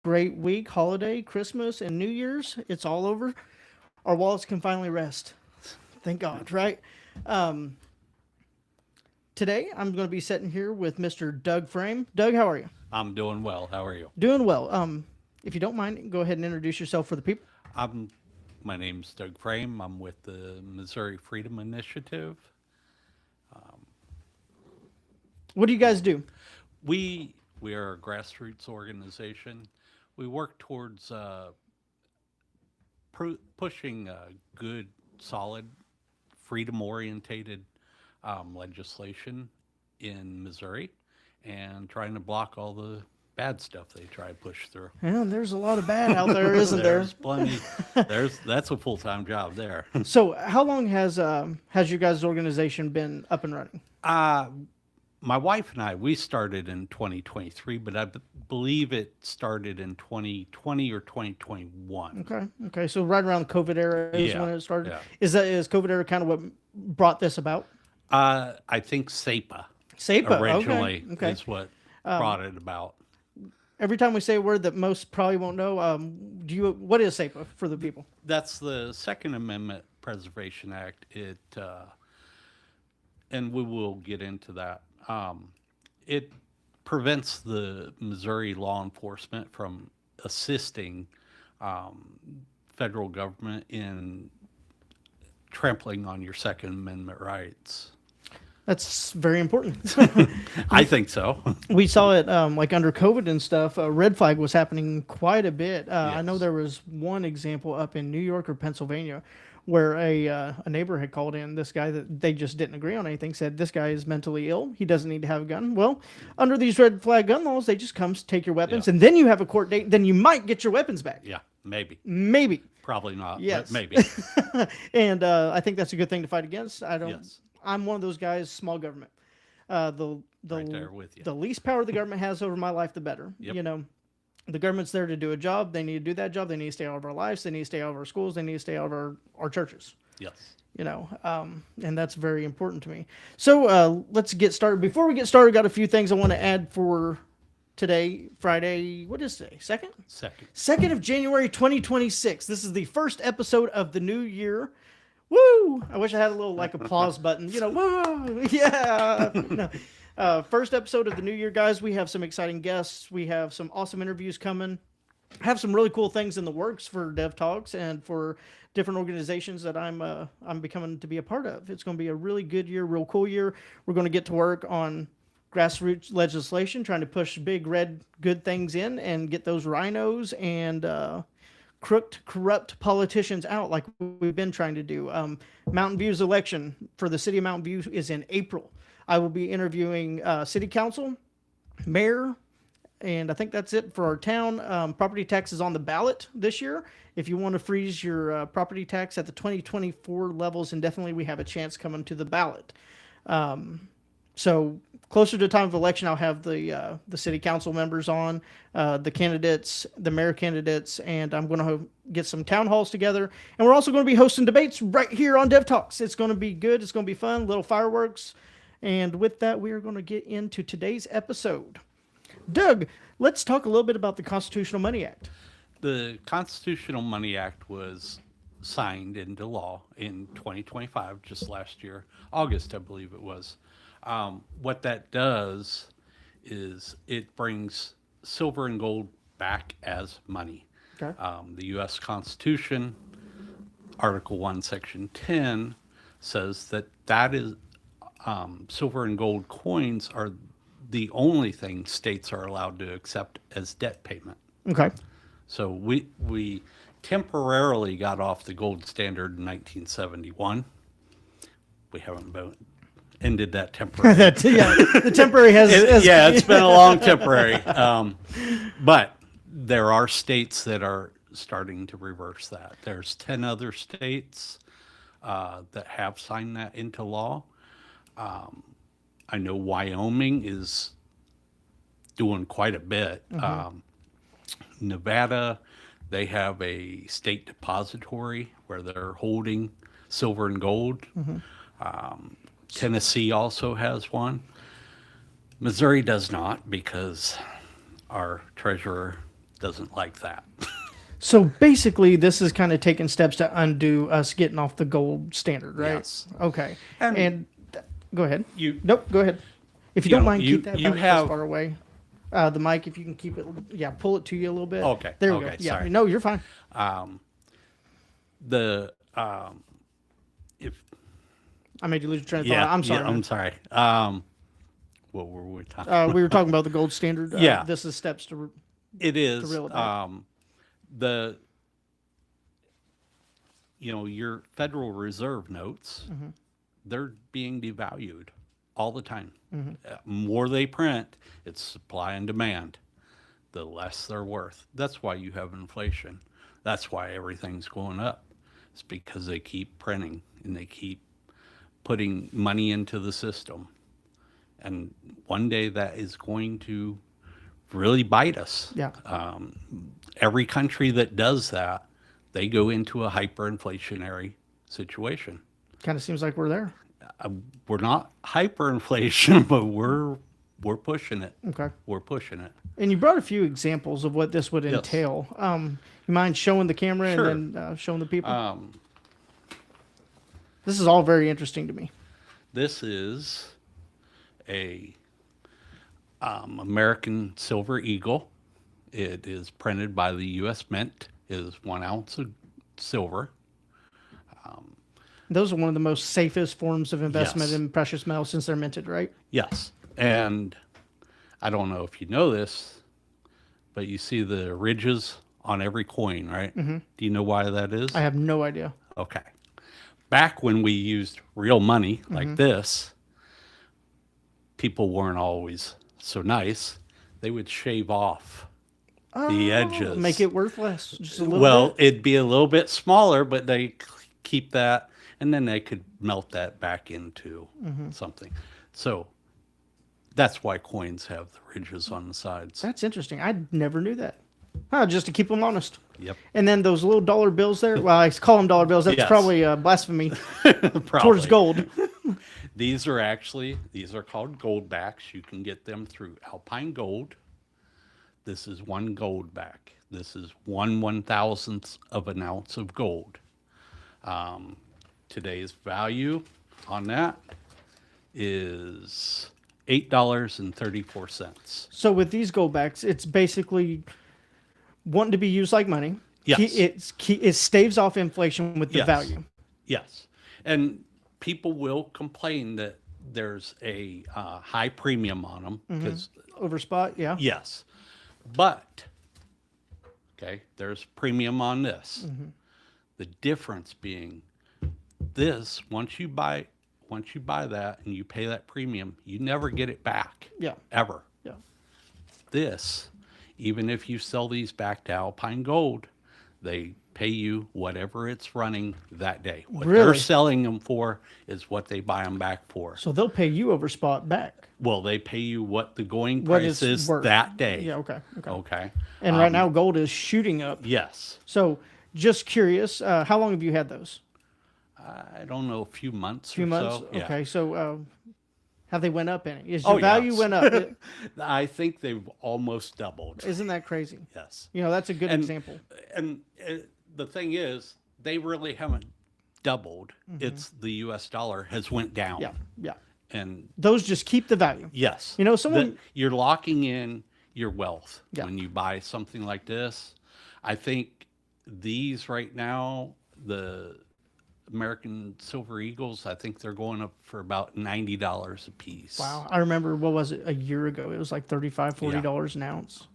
great week, holiday, Christmas, and New Year's. It's all over. Our wallets can finally rest. Thank God, right? Um, Today, I'm going to be sitting here with Mr. Doug Frame. Doug, how are you? I'm doing well. How are you? Doing well. If you don't mind, go ahead and introduce yourself for the people. I'm My name's Doug Frame. I'm with the Missouri Freedom Initiative. What do you guys do? We are a grassroots organization. We work towards pushing good, solid, freedom orientated legislation in Missouri and trying to block all the bad stuff they try to push through. Yeah, there's a lot of bad out there, isn't there? There's plenty. That's a full time job there. So, how long has your guys' organization been up and running? Uh, my wife and I, we started in 2023, but believe it started in 2020 or 2021. Okay. So right around the COVID era is Yeah, when it started. yeah. Is COVID era kind of what brought this about? I think SEPA SEPA. originally Okay. is what brought it about. Every time we say a word that most probably won't know, what is SEPA for the people? That's the Second Amendment Preservation Act. And we will get into that. It prevents the Missouri law enforcement from assisting um, federal government in trampling on your Second Amendment rights. That's very important. I think so. We saw it like under COVID and stuff. Red flag was happening quite a bit. I know Yes. there was one example up in New York or Pennsylvania where a neighbor had called in this guy that they just didn't agree on anything, said this guy is mentally ill. He doesn't need to have a gun. Well, under these red flag gun laws, they just come take your weapons Yeah. and then you have a court date. Then you might get your weapons back. Yeah, maybe. Maybe. Probably not, Yes. but maybe. And I think that's a good thing to fight against. I don't. Yes. I'm one of those guys. Small government. The Right there with you. the least power the government has over my life, the better. Yep. You know, the government's there to do a job. They need to do that job. They need to stay out of our lives. They need to stay out of our schools. They need to stay out of our churches. Yes. You know, and that's very important to me. So let's get started. Before we get started, got a few things I want to add for today, Friday. What is today? Second. Second. 2nd of January 2026. This is the first episode of the new year. Woo! I wish I had a little like applause button. You know, woo! Yeah. No. First episode of the new year, guys. We have some exciting guests. We have some awesome interviews coming. Have some really cool things in the works for Dev Talks and for different organizations that I'm becoming to be a part of. It's going to be a really good year, real cool year. We're going to get to work on grassroots legislation, trying to push big red good things in and get those rhinos and crooked, corrupt politicians out like we've been trying to do. Mountain View's election for the city of Mountain View is in April. I will be interviewing city council, mayor, and I think that's it for our town. Property tax is on the ballot this year. If you want to freeze your property tax at the 2024 levels indefinitely, we have a chance coming to the ballot. So closer to the time of election, I'll have the city council members on, the candidates, the mayor candidates, and I'm going to get some town halls together. And we're also going to be hosting debates right here on Dev Talks. It's going to be good. It's going to be fun. Little fireworks. And with that, we are going to get into today's episode. Doug, let's talk a little bit about the Constitutional Money Act. The Constitutional Money Act was signed into law in 2025, just last year, August, I believe it was. What that does is it brings silver and gold back as money. Okay. The U.S. Constitution, Article 1, Section 10, says that is silver and gold coins are the only thing states are allowed to accept as debt payment. Okay. So we temporarily got off the gold standard in 1971. We haven't ended that temporary. The temporary has Yeah, it's been a long temporary. But there are states that are starting to reverse that. There's 10 other states that have signed that into law. I know Wyoming is doing quite a bit. Nevada, they have a state depository where they're holding silver and gold. Tennessee also has one. Missouri does not because our treasurer doesn't like that. So basically, this is kind of taking steps to undo us getting off the gold standard, right? Yes. Okay. And And go ahead. You Nope, go ahead. If you You don't know, mind, you- keep that you about have- this far away. The mic, if you can keep it, yeah, pull it to you a little bit. Okay, There we go. okay, Yeah, sorry. no, you're fine. the if I made you lose your train of yeah, thought. I'm sorry. yeah, man. I'm sorry. What were we talking? We were talking about the gold standard. Yeah. This is steps to. It is reel it back. the your Federal Reserve notes, Mm-hmm. they're being devalued all the time. Mm-hmm. More they print, it's supply and demand. The less they're worth. That's why you have inflation. That's why everything's going up. It's because they keep printing and they keep putting money into the system. And one day that is going to really bite us. Yeah. Every country that does that, they go into a hyperinflationary situation. Kind of seems like we're there. We're not hyperinflation, but we're pushing it. Okay. We're pushing it. And you brought a few examples of what this would Yes. entail. You mind showing the camera Sure. and then showing the people? This is all very interesting to me. This is a American Silver Eagle. It is printed by the U.S. Mint. It is 1 ounce of silver. Those are one of the most safest forms of investment Yes. in precious metals since they're minted, right? Yes. And I don't know if you know this, but you see the ridges on every coin, right? Mm-hmm. Do you know why that is? I have no idea. Okay. Back when we used real money like this, people weren't always so nice. They would shave off the edges. Make it worth less. Just a little Well, bit. it'd be a little bit smaller, but they keep that, and then they could melt that back into something. So that's why coins have the ridges on the sides. That's interesting. I never knew that. Huh, just to keep them honest. Yep. And then those little dollar bills there. Well, I call them dollar bills. That's Yes. probably blasphemy towards Probably. gold. These are called goldbacks. You can get them through Alpine Gold. This is one goldback. This is 1/1000th of an ounce of gold. Today's value on that is $8.34. So with these goldbacks, it's basically wanting to be used like money. Yes. It staves off inflation with the Yes. value. Yes. And people will complain that there's a high premium on them because Over spot, yeah. yes, but okay, there's premium on this. The difference being this: once you buy that and you pay that premium, you never get it back. Yeah. Ever. Yeah. This, even if you sell these back to Alpine Gold, they pay you whatever it's running that day. What they're Really? selling them for is what they buy them back for. So they'll pay you over spot back. Well, they pay you what the going What price it's is worth. that day. Yeah, okay. Okay. Okay. And right now gold is shooting up. Yes. So just curious, how long have you had those? I don't know, a few months Few or months? so. Yeah. Okay. So have they went up any? Is your Oh, value yes. went up? I think they've almost doubled. Isn't that crazy? Yes. You know, that's a good And- example. And the thing is, they really haven't doubled. It's the U.S. dollar has went down. Yeah. Yeah. And Those just keep the value. yes, You know, someone- you're locking in your wealth Yeah. when you buy something like this. I think these right now, the American Silver Eagles, I think they're going up for about $90 a piece. Wow. I remember, what was it, a year ago? It was like $35, $40 an ounce.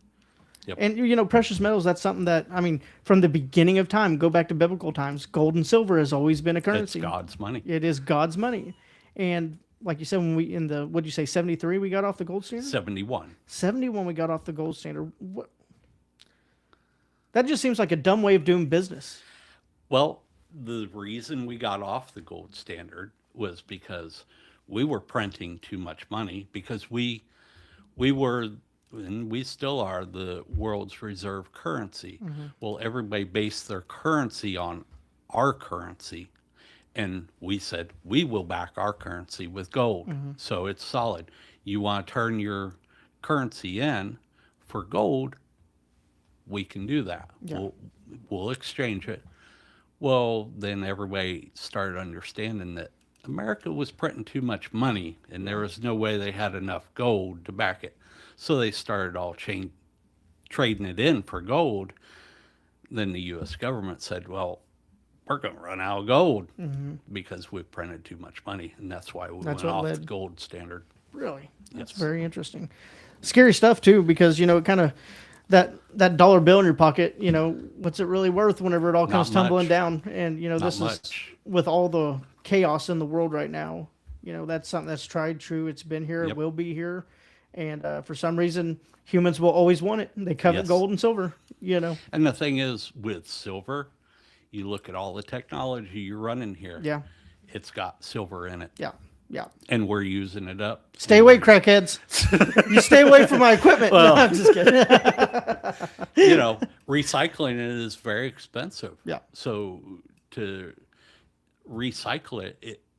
Yep. And, you know, precious metals, that's something that, I mean, from the beginning of time, go back to biblical times, gold and silver has always been a It's currency. God's money. It is God's money. And like you said, when we, in the, what'd you say, 73 we got off the gold standard? 71. 71 we got off the gold standard. What? That just seems like a dumb way of doing business. Well, the reason we got off the gold standard was because we were printing too much money because we were, and we still are, the world's reserve currency. Well, everybody based their currency on our currency, and we said we will back our currency with gold. So it's solid. You want to turn your currency in for gold, we can do that. Yeah. We'll exchange it. Well, then everybody started understanding that America was printing too much money and there was no way they had enough gold to back it. So they started all trading it in for gold. Then the U.S. government said, well, we're going to run out of gold because we've printed too much money. And that's why we That's went what off the led- gold standard. Really? That's Yes. very interesting. Scary stuff too, because you know, it kind of that dollar bill in your pocket, you know, what's it really worth whenever it all Not comes tumbling much. down? And you know, Not this is much. with all the chaos in the world right now. You know, that's something that's tried, true. It's been here, it Yep. will be here, and for some reason, humans will always want it. They covet Yes. gold and silver. You know, And the thing is, with silver, you look at all the technology you're running here. yeah, It's got silver in it, yeah, yeah. and we're using it up. Stay away, crackheads. You stay away from my equipment. Well- No, I'm just kidding. You know, recycling it is very expensive. Yeah. So to recycle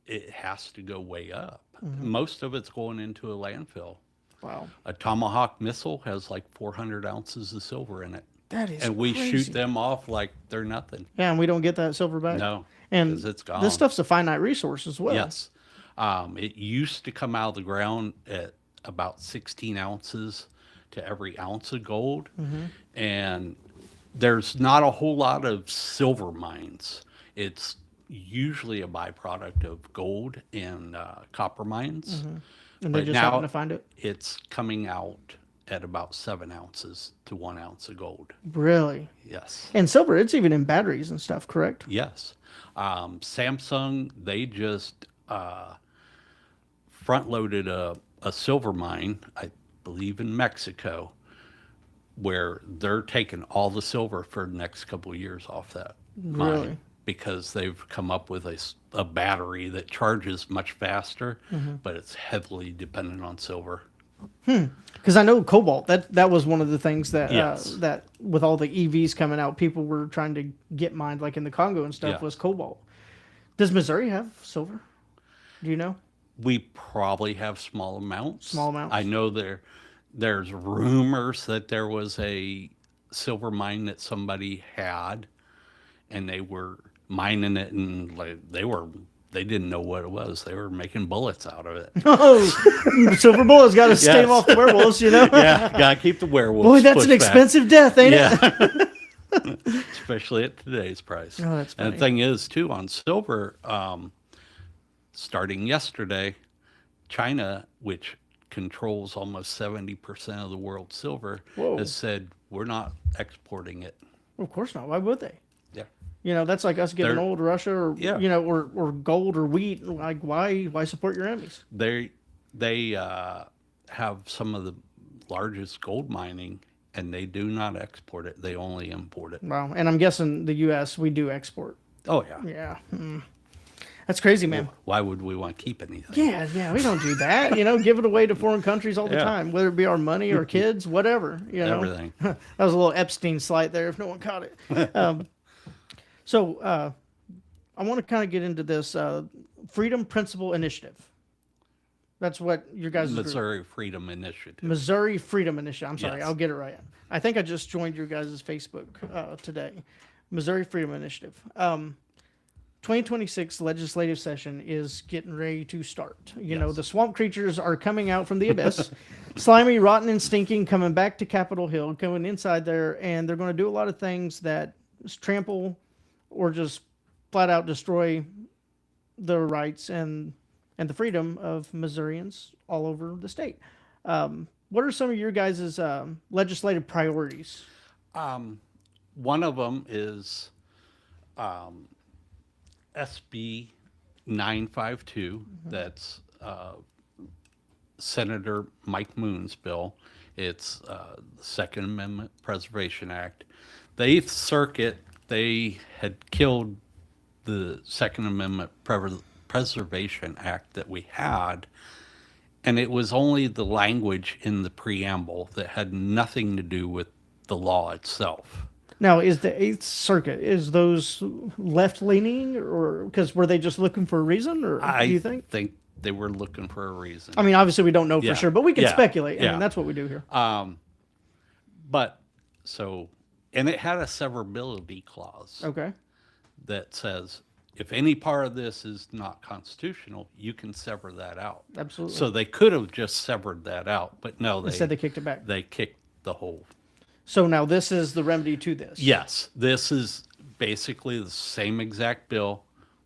it has to go way up. Mm-hmm. Most of it's going into a landfill. Wow, A Tomahawk missile has like 400 ounces of silver in it, that is and we crazy. shoot them off like they're nothing. Yeah, and we don't get that silver back. No, and 'cause it's gone. this stuff's a finite resource as well. Yes. It used to come out of the ground at about 16 ounces to every ounce of gold. And there's not a whole lot of silver mines. It's usually a byproduct of gold and copper mines. And they But just now- happen to find it. It's coming out at about 7 ounces to 1 ounce of gold. Really? Yes. And silver, it's even in batteries and stuff, correct? Yes. Samsung, they just front loaded a silver mine, I believe in Mexico, where they're taking all the silver for the next couple of years off that Really? mine because they've come up with a battery that charges much faster, but it's heavily dependent on silver. Because I know cobalt. That was one of the things that Yes. that with all the EVs coming out, people were trying to get mined, like in the Congo and stuff, Yeah. was cobalt. Does Missouri have silver? Do you know? We probably have small amounts. Small amounts. I know there's rumors that there was a silver mine that somebody had, and they were mining it, and like they didn't know what it was. They were making bullets out of it. Oh, silver bullets got to stave Yes. off the werewolves, you know? Yeah, gotta keep the werewolves. Boy, that's an pushed back. expensive death, ain't it? Yeah. Especially at today's price. Oh, that's And funny. the thing is, too, on silver, starting yesterday, China, which controls almost 70% of the world's silver, Whoa. has said, we're not exporting it. Of course not. Why would they? Yeah. You know, that's like us giving They're- oil to Russia, or Yeah. you know, or gold or wheat. Like, why support your enemies? They have some of the largest gold mining, and they do not export it. They only import it. Wow. And I'm guessing the U.S. we do export. Oh, yeah. Yeah. That's crazy, man. Why would we want to keep anything? Yeah, we don't do that. You know, give it away to foreign countries all the Yeah. time, whether it be our money or kids, whatever. You know, Everything. that was a little Epstein slight there, if no one caught it. So I want to kind of get into this Freedom Principle Initiative. That's what your guys' group- Missouri Freedom Initiative. Missouri Freedom Initiative. I'm sorry, Yes. I'll get it right. I think I just joined your guys' Facebook today. Missouri Freedom Initiative. 2026 legislative session is getting ready to start. You know, Yes. the swamp creatures are coming out from the abyss, slimy, rotten, and stinking, coming back to Capitol Hill, going inside there, and they're going to do a lot of things that trample or just flat out destroy the rights and the freedom of Missourians all over the state. What are some of your guys' legislative priorities? One of them is SB 952. That's Senator Mike Moon's bill. It's the Second Amendment Preservation Act. The Eighth Circuit, they had killed the Second Amendment Preservation Act that we had, and it was only the language in the preamble that had nothing to do with the law itself. Now, is the Eighth Circuit, is those left-leaning, or because were they just looking for a reason, or I do you think? they were looking for a reason. I mean, obviously we don't know for Yeah. sure, but we can Yeah. speculate. I Yeah. mean, that's what we do here. But so and it had a severability clause Okay. that says if any part of this is not constitutional, you can sever that out. Absolutely. So they could have just severed that out, but no, Instead, they kicked it back. they kicked the whole. So now this is the remedy to this. Yes, this is basically the same exact bill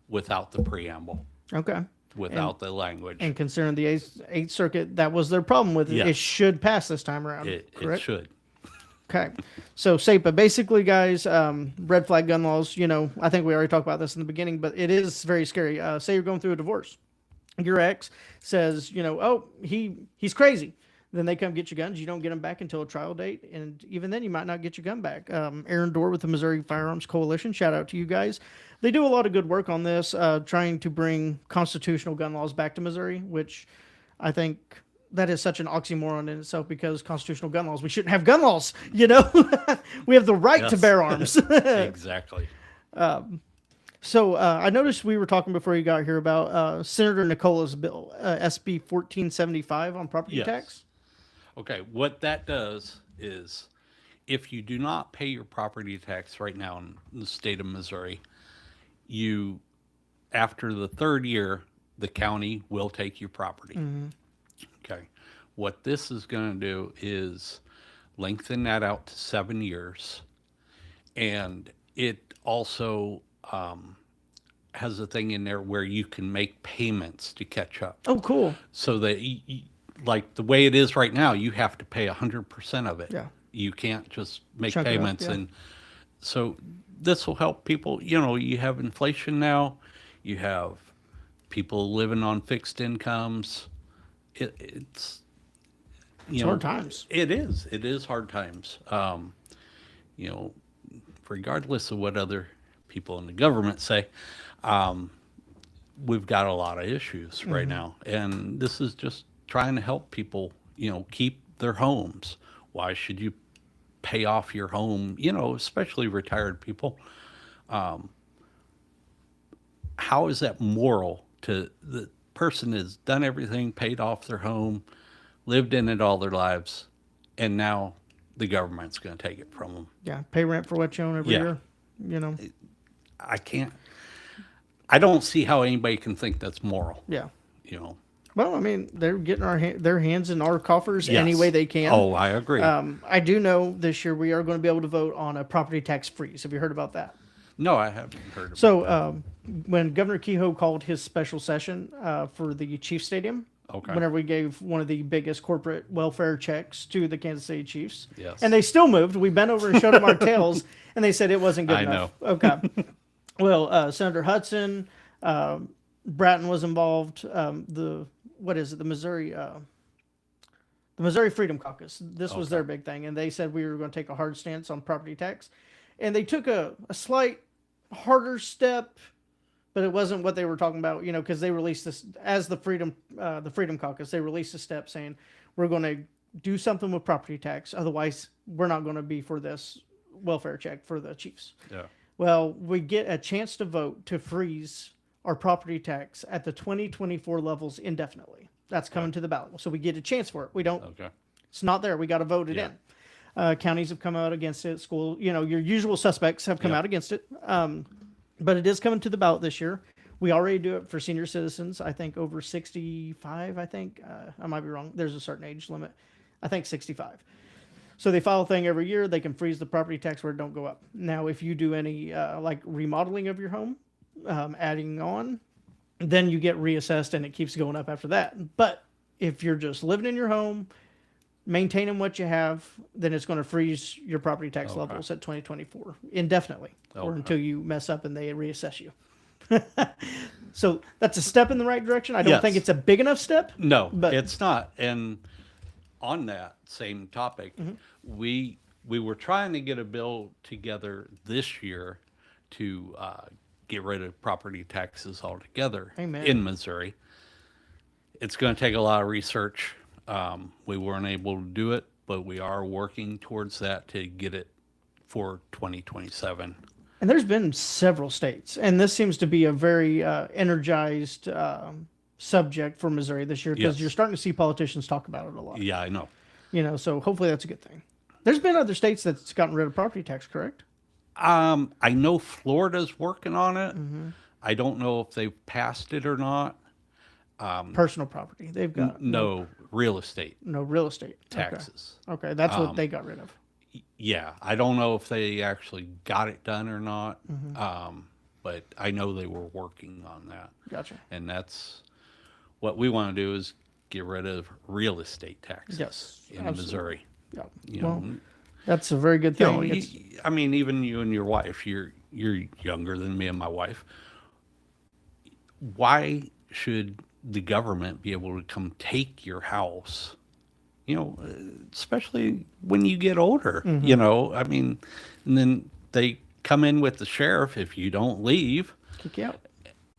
without the preamble, Okay. without the language. And considering the Eighth Circuit, that was their problem with it. Yes. It should pass this time around. It correct? should. Okay. So SEPA, basically, guys, red flag gun laws, you know, I think we already talked about this in the beginning, but it is very scary. Say you're going through a divorce. Your ex says, you know, oh, he's crazy. Then they come get your guns. You don't get them back until a trial date. And even then, you might not get your gun back. Aaron Dorr with the Missouri Firearms Coalition, shout out to you guys. They do a lot of good work on this, trying to bring constitutional gun laws back to Missouri, which I think that is such an oxymoron in itself, because constitutional gun laws, we shouldn't have gun laws, you know? We have the right to Yes. bear arms. Exactly. So I noticed we were talking before you got here about Senator Nicola's bill, SB 1475 on property Yes. tax. Okay, what that does is if you do not pay your property tax right now in the state of Missouri, you, after the third year, the county will take your property. Okay. What this is going to do is lengthen that out to 7 years. And it also has a thing in there where you can make payments to catch up. Oh, cool. So that, like the way it is right now, you have to pay 100% of it. Yeah. You can't just make Chunk it up, payments. yeah. And so this will help people. You know, you have inflation now, you have people living on fixed incomes. It's you know, hard times. It is hard times. You know, regardless of what other people in the government say, we've got a lot of issues right now, and this is just trying to help people, you know, keep their homes. Why should you pay off your home? You know, especially retired people. How is that moral to the person has done everything, paid off their home, lived in it all their lives, and now the government's going to take it from them? Yeah. Pay rent for what you own every Yeah. year, you know? I don't see how anybody can think that's moral, Yeah. you know? Well, I mean, they're getting their hands in our coffers any Yes. way they can. Oh, I agree. I do know this year we are going to be able to vote on a property tax freeze. Have you heard about that? No, I haven't heard of it. So when Governor Kehoe called his special session for the Chiefs Stadium, Okay. whenever we gave one of the biggest corporate welfare checks to the Kansas City Chiefs, Yes. and they still moved. We bent over and showed them our tails, and they said it wasn't good I enough. Okay. Well, Senator Hudson, Bratton was involved. The Missouri Freedom Caucus. This was their big thing, and they said we were going to take a hard stance on property tax, and they took a slight harder step, but it wasn't what they were talking about, you know, because they released this as the Freedom Caucus. They released a step saying we're going to do something with property tax, otherwise we're not going to be for this welfare check for the Chiefs. Yeah. Well, we get a chance to vote to freeze our property tax at the 2024 levels indefinitely. That's coming to the ballot. So we get a chance for it. We don't, Okay. it's not there. We got to vote it Yeah. in. Counties have come out against it. School, you know, your usual suspects have come Yeah. out against it. But it is coming to the ballot this year. We already do it for senior citizens. I think over 65, I think. I might be wrong. There's a certain age limit. I think 65. So they file a thing every year. They can freeze the property tax where it don't go up. Now, if you do any like remodeling of your home, adding on, then you get reassessed and it keeps going up after that. But if you're just living in your home, maintaining what you have, then it's going to freeze your property tax Okay. levels at 2024 indefinitely, or Okay. until you mess up and they reassess you. So that's a step in the right direction. I don't Yes. think it's a big enough step. No, But- it's not. And on that same topic, we were trying to get a bill together this year to get rid of property taxes altogether Amen. in Missouri. It's going to take a lot of research. We weren't able to do it, but we are working towards that to get it for 2027. And there's been several states, and this seems to be a very energized subject for Missouri this year, because Yes. you're starting to see politicians talk about it a lot. Yeah, I know. You know, so hopefully that's a good thing. There's been other states that's gotten rid of property tax, correct? I know Florida's working on it. Mm-hmm. I don't know if they've passed it or not. Personal property. They've got No real estate no real estate. taxes. Okay, that's what they got rid of. Yeah, I don't know if they actually got it done or not. Mm-hmm. But I know they were working on that. Gotcha. And that's what we want to do is get rid of real estate taxes Yes, in absolutely. Missouri. Yeah. You Well, know, that's a very good you thing. know, It's- I mean, even you and your wife, you're younger than me and my wife. Why should the government be able to come take your house? You know, especially when you get older. You know, I mean, and then they come in with the sheriff if you don't leave, kick you out.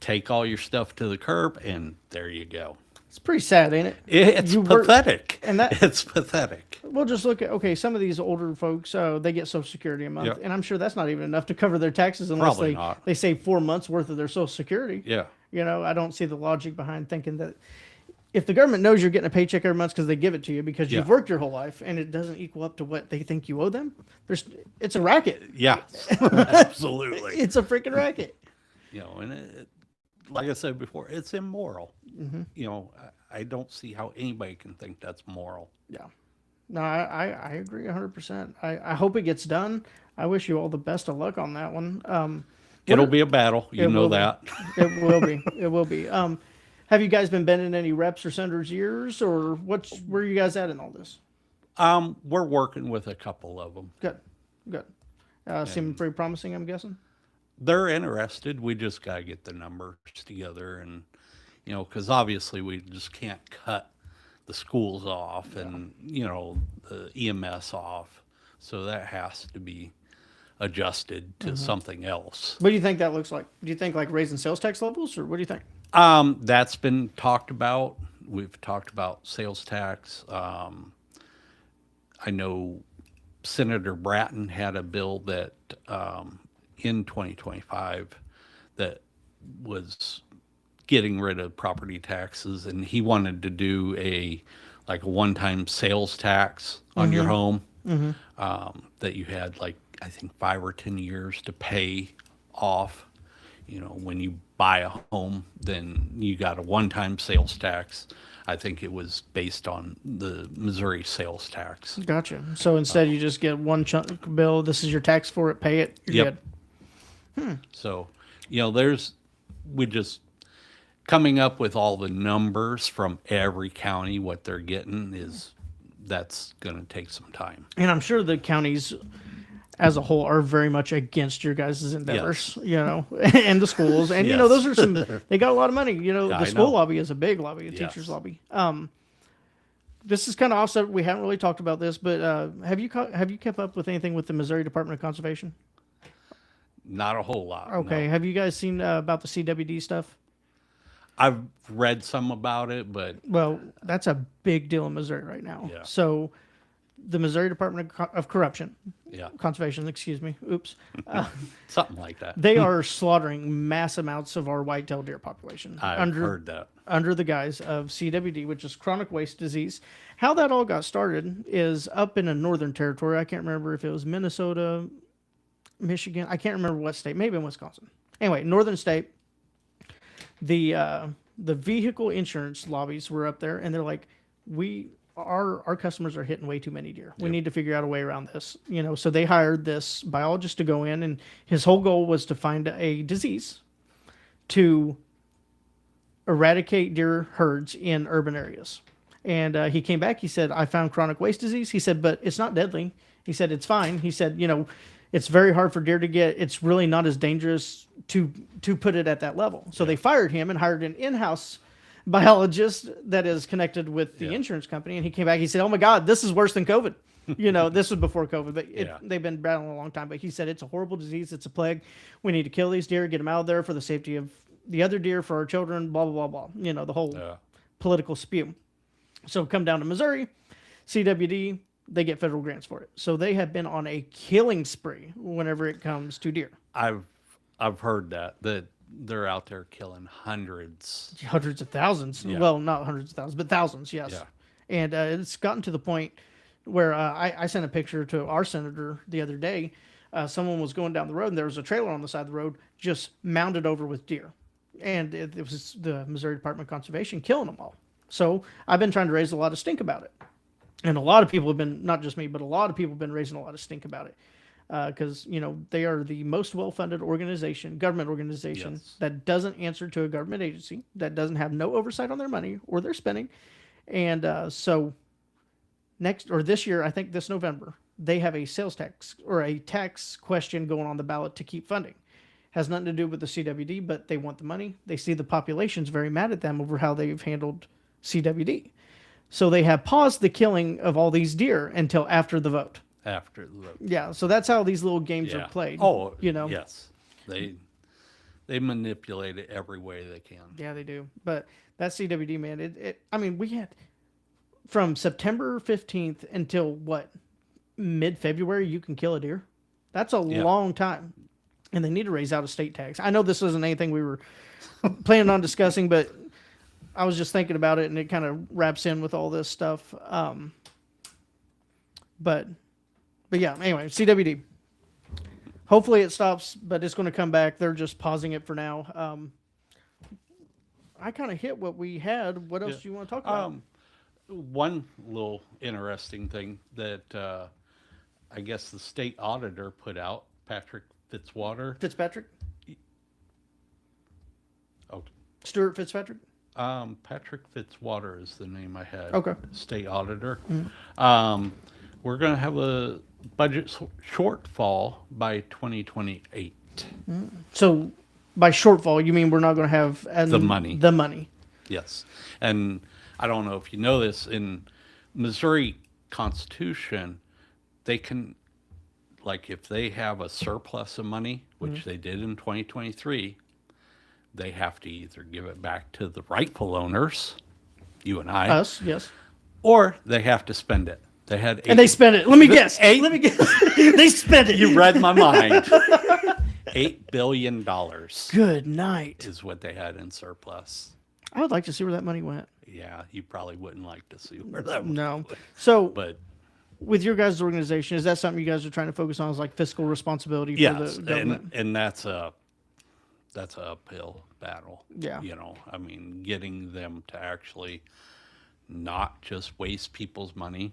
take all your stuff to the curb, and there you go. It's pretty sad, ain't it? It's You work- pathetic. and that- it's pathetic. We'll just look at some of these older folks. They get Social Security a month, Yep. and I'm sure that's not even enough to cover their taxes unless Probably not. they save 4 months worth of their Social Security. Yeah. You know, I don't see the logic behind thinking that if the government knows you're getting a paycheck every month because they give it to you because you've Yeah. worked your whole life and it doesn't equal up to what they think you owe them, it's a racket. Yeah. Absolutely. It's a freaking racket. You know, and like I said before, it's immoral. Mm-hmm. You know, I don't see how anybody can think that's moral. Yeah. No, I agree 100%. I hope it gets done. I wish you all the best of luck on that one. It'll be a battle. You It know will be. that. It will be. It will be. Have you guys been bending any reps or senators' ears, or where are you guys at in all this? We're working with a couple of them. Good, good. Seeming pretty promising, I'm guessing. They're interested. We just got to get the numbers together, and you know, because obviously we just can't cut the schools off and you know the EMS off, so that has to be adjusted to something else. What do you think that looks like? Do you think like raising sales tax levels, or what do you think? That's been talked about. We've talked about sales tax. I know Senator Bratton had a bill that in 2025 that was getting rid of property taxes, and he wanted to do a one-time sales tax on your home that you had I think 5 or 10 years to pay off. You know, when you buy a home, then you got a one-time sales tax. I think it was based on the Missouri sales tax. Gotcha. So instead, you just get one chunk bill. This is your tax for it. Pay it. You're Yep. good. So, you know, we just coming up with all the numbers from every county, what they're getting that's going to take some time. And I'm sure the counties as a whole are very much against your guys' endeavors, you know, and the schools. And, you know, Yes. those are they got a lot of money. You know, Yeah, the I school know. lobby is a big lobby, a Yes. teacher's lobby. This is kind of offset. We haven't really talked about this, but have you kept up with anything with the Missouri Department of Conservation? Not a whole lot. Okay. no. Have you guys seen about the CWD stuff? I've read some about it, but Well, that's a big deal in Missouri right now. Yeah. So the Missouri Department of Corruption, yeah, Conservation, excuse me, oops, something like that. they are slaughtering mass amounts of our white-tailed deer population I've heard that. under the guise of CWD, which is chronic waste disease. How that all got started is up in a northern territory. I can't remember if it was Minnesota, Michigan. I can't remember what state. Maybe in Wisconsin. Anyway, northern state. The vehicle insurance lobbies were up there, and they're like, our customers are hitting way too many deer. We need to figure out a way around this. You know, so they hired this biologist to go in, and his whole goal was to find a disease to eradicate deer herds in urban areas. And he came back. He said, I found chronic waste disease. He said, but it's not deadly. He said, it's fine. He said, you know, it's very hard for deer to get. It's really not as dangerous to put it at that level. So they fired him and hired an in-house biologist that is connected with the Yeah. insurance company. And he came back. He said, oh my God, this is worse than COVID. You know, this was before COVID, but Yeah. they've been battling a long time. But he said, it's a horrible disease. It's a plague. We need to kill these deer, get them out of there for the safety of the other deer, for our children, blah, blah, blah, blah. You know, the whole Yeah. political spew. So come down to Missouri, CWD, they get federal grants for it. So they have been on a killing spree whenever it comes to deer. I've heard that they're out there killing hundreds. Hundreds of thousands. Yeah. Well, not hundreds of thousands, but thousands, yes. Yeah. And it's gotten to the point where I sent a picture to our senator the other day. Someone was going down the road and there was a trailer on the side of the road just mounded over with deer. And it was the Missouri Department of Conservation killing them all. So I've been trying to raise a lot of stink about it. And a lot of people have been, not just me, but a lot of people have been raising a lot of stink about it. Because, they are the most well-funded government organization Yes. that doesn't answer to a government agency, that doesn't have no oversight on their money or their spending. And so this year, I think this November, they have a sales tax or a tax question going on the ballot to keep funding. Has nothing to do with the CWD, but they want the money. They see the population's very mad at them over how they've handled CWD. So they have paused the killing of all these deer until after the vote. After the vote. Yeah, so that's how these little games Yeah. are played. Oh, Yes. yes. They manipulate it every way they can. Yeah, they do. But that CWD, man, we had from September 15th until what? Mid-February, you can kill a deer. That's a long time. And they need to raise out a state tax. I know this isn't anything we were planning on discussing, but I was just thinking about it, and it kind of wraps in with all this stuff. But yeah, anyway, CWD. Hopefully it stops, but it's going to come back. They're just pausing it for now. I kind of hit what we had. What else do you want to talk about? One little interesting thing that I guess the state auditor put out, Patrick Fitzwater. Fitzpatrick? Oh, Stuart Fitzpatrick? Patrick Fitzwater is the name I had. Okay. State auditor. We're going to have a budget shortfall by 2028. So by shortfall, you mean we're not going to have The money. The money. Yes. And I don't know if you know this, in Missouri Constitution, they can, like if they have a surplus of money, which they did in 2023, they have to either give it back to the rightful owners, you and I, Us, yes. or they have to spend it. They had And they spent it. Let me guess. Eight- Let me guess. They spent it. You read my mind. $8 billion Good night. is what they had in surplus. I would like to see where that money went. Yeah, you probably wouldn't like to see where that went. No. So But with your guys' organization, is that something you guys are trying to focus on, is like fiscal responsibility for yes, the government? and that's a uphill battle. Yeah. Getting them to actually not just waste people's money.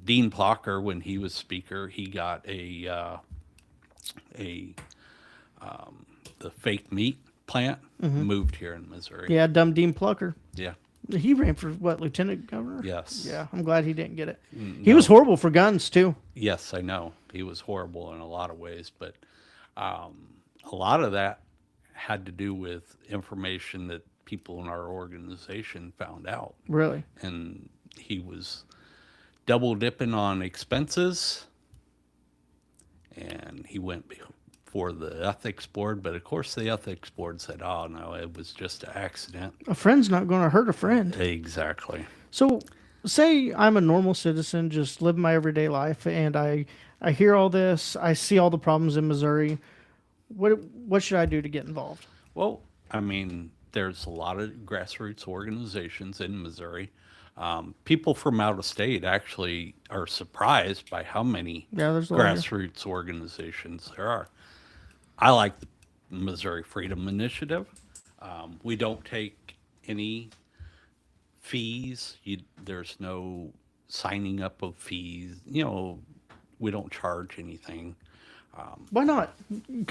Dean Plocker, when he was speaker, he got the fake meat plant moved here in Missouri. Yeah, dumb Dean Plucker. Yeah. He ran for what, lieutenant governor? Yes. Yeah, I'm glad he didn't get it. He was horrible for guns too. Yes, I know. He was horrible in a lot of ways, but a lot of that had to do with information that people in our organization found out. Really? And he was double dipping on expenses, and he went before the ethics board, but of course the ethics board said, oh no, it was just an accident. A friend's not going to hurt a friend. Exactly. So, say I'm a normal citizen, just living my everyday life, and I hear all this, I see all the problems in Missouri. What should I do to get involved? Well, there's a lot of grassroots organizations in Missouri. People from out of state actually are surprised by how many There's a lot here. grassroots organizations there are. I like the Missouri Freedom Initiative. We don't take any fees. There's no signing up of fees. We don't charge anything. Why not?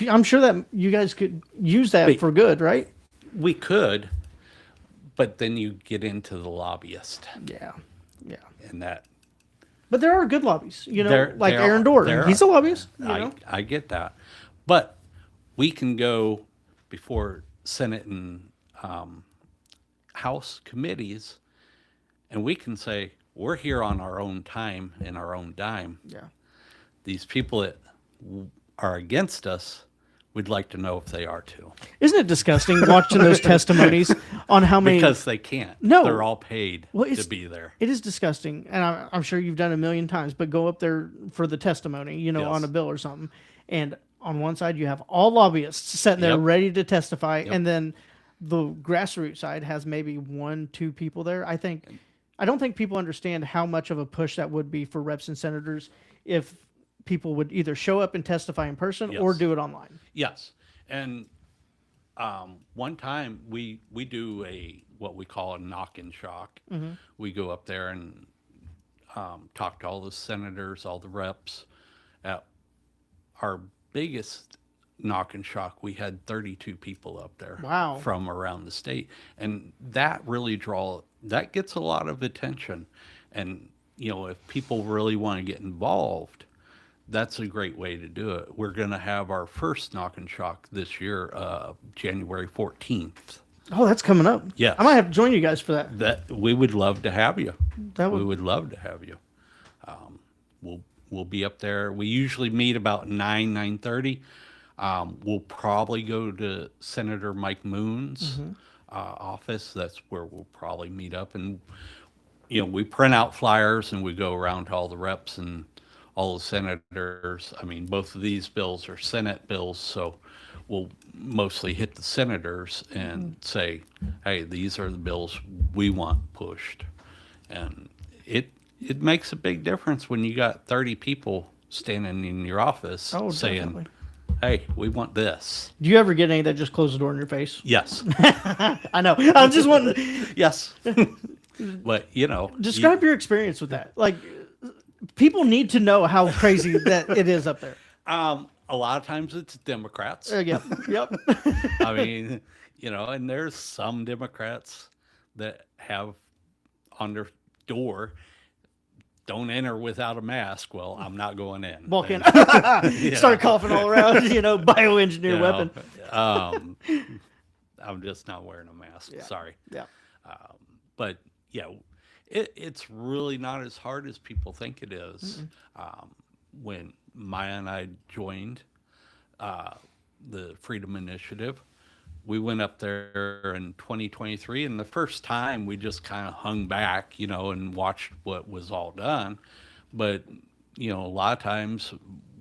I'm sure that you guys could use that for good, right? We could, but then you get into the lobbyist, Yeah. and that But there are good lobbies, like there Aaron are- Dorr. there He's a lobbyist. I get that, but we can go before Senate and House committees, and we can say we're here on our own time and our own dime. Yeah. These people that are against us, we'd like to know if they are too, Isn't it disgusting watching those testimonies on how many? because they can't. No. They're all paid Well, to it's- be there. It is disgusting, and I'm sure you've done it a million times. But go up there for the testimony, Yes. on a bill or something, and on one side you have all lobbyists sitting there Yep. ready to testify, and then the grassroots side has maybe 1-2 people there. I think I don't think people understand how much of a push that would be for reps and senators if people would either show up and testify in person or Yes. do it online. Yes. And one time we do what we call a knock and shock. We go up there and talk to all the senators, all the reps. At our biggest knock and shock, we had 32 people up there. Wow. From around the state, and that really that gets a lot of attention. And if people really want to get involved, that's a great way to do it. We're going to have our first knock and shock this year, January 14th. Oh, that's coming up. Yes. I might have to join you guys for that. That we would love to have you. That We would love to have you. We'll be up there. We usually meet about 9:30. We'll probably go to Senator Mike Moon's office. That's where we'll probably meet up. And we print out flyers and we go around to all the reps and all the senators. I mean, both of these bills are Senate bills, so we'll mostly hit the senators and say, hey, these are the bills we want pushed. And it makes a big difference when you got 30 people standing in your office saying, definitely. hey, we want this. Do you ever get any that just close the door in your face? Yes. I know. I'm just wondering. Yes. But, Describe your experience with that. Like, people need to know how crazy that it is up there. a lot of times it's Democrats. Yep. I mean, and there's some Democrats that have on their door, don't enter without a mask. Well, I'm not going in. Walk in. And, Start coughing all around, bioengineer weapon. I'm just not wearing a mask. Yeah. Sorry. Yeah. But yeah, it's really not as hard as people think it is. When Maya and I joined the Freedom Initiative, we went up there in 2023, and the first time we just kind of hung back, and watched what was all done. But, a lot of times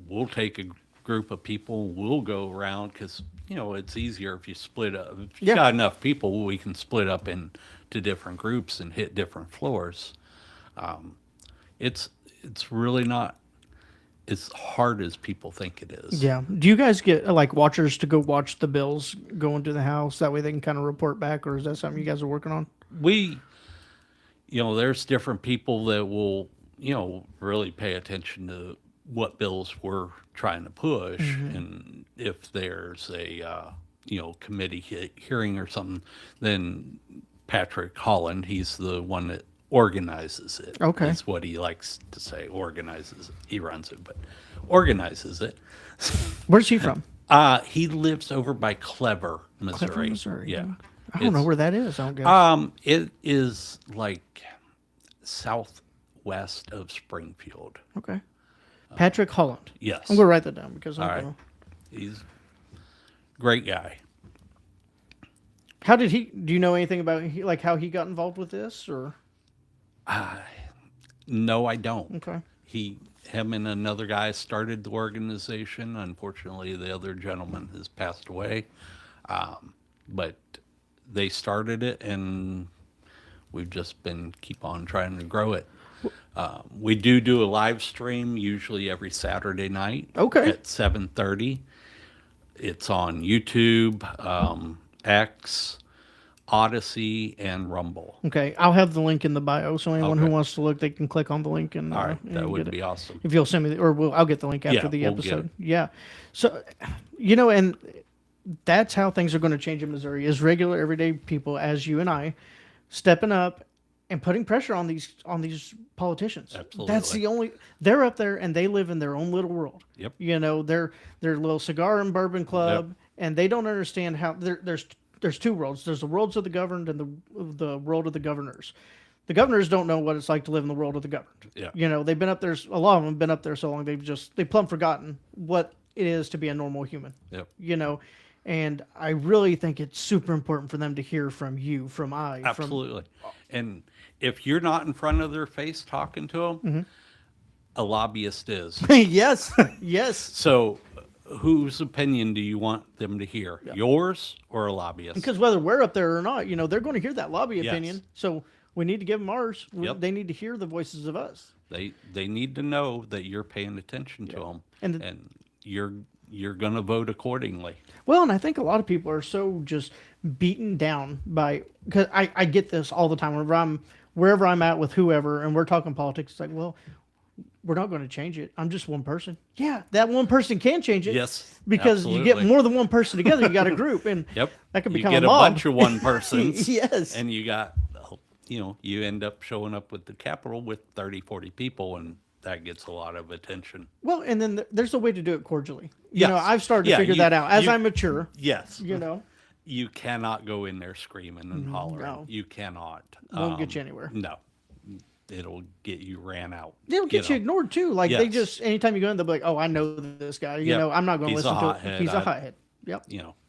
we'll take a group of people, we'll go around because, it's easier if you split up. If you got enough people, we can split up into different groups and hit different floors. It's really not as hard as people think it is. Yeah. Do you guys get like watchers to go watch the bills go into the house? That way they can kind of report back, or is that something you guys are working on? We, there's different people that will, really pay attention to what bills we're trying to push. And if there's a, committee hearing or something, then Patrick Holland, he's the one that organizes it. Okay. That's what he likes to say, organizes it. He runs it, but organizes it. Where's he from? He lives over by Clever, Missouri. Clever, Missouri. Yeah. I don't know where that is. I don't guess. It is like southwest of Springfield. Okay. Patrick Holland. Yes. I'm going to write that down because All I'm right. gonna... He's a great guy. How did he? Do you know anything about how he got involved with this, or? No, I don't. Okay. Him and another guy started the organization. Unfortunately, the other gentleman has passed away. But they started it, and we've just keep on trying to grow it. We do a live stream usually every Saturday night. Okay. At 7:30. It's on YouTube, X, Odyssey, and Rumble. Okay, I'll have the link in the bio, so anyone who Okay. wants to look, they can click on the link and. All right, and that get would it. be awesome. If you'll send me, I'll get the link after Yeah, the we'll get episode. it. Yeah, so and that's how things are going to change in Missouri. Is regular, everyday people, as you and I, stepping up and putting pressure on these politicians. Absolutely. That's the only. They're up there and they live in their own little world. Yep. Their little cigar and bourbon club, and they don't understand how there's two worlds. There's the worlds of the governed and the world of the governors. The governors don't know what it's like to live in the world of the governed. Yeah. They've been up there. A lot of them have been up there so long they've plumb forgotten what it is to be a normal human. Yep. And I really think it's super important for them to hear from you, from I. Absolutely. And if you're not in front of their face talking to them, a lobbyist is. Yes. Yes. So whose opinion do you want them to hear? Yours or a lobbyist? Because whether we're up there or not, they're going to hear that lobby Yes. opinion. So We need to give them ours. Yep. They need to hear the voices of us. They need to know that you're paying attention to them, And and you're going to vote accordingly. Well, and I think a lot of people are so just beaten down by, because I get this all the time wherever I'm at with whoever and we're talking politics. It's like, well, we're not going to change it. I'm just one person. Yeah, that one person can change it. Yes, because you get absolutely. more than one person together, you got a group, and Yep. that could You become get a a mob. bunch of one persons. Yes. And you got, you end up showing up with the Capitol with 30, 40 people, and that gets a lot of attention. Well, and then there's a way to do it cordially. You know, Yes. I've started to Yeah, figure you- that out as you- I mature. Yes. You know, You cannot go in there screaming and hollering. no. You cannot. Won't get you anywhere. No. It'll get you ran out. they'll get you know. ignored too. Like they Yes. just anytime you go in, they'll be like, "Oh, I know this guy." You Yep. know, I'm not going to He's a listen to it. hothead. He's a hothead. Yep.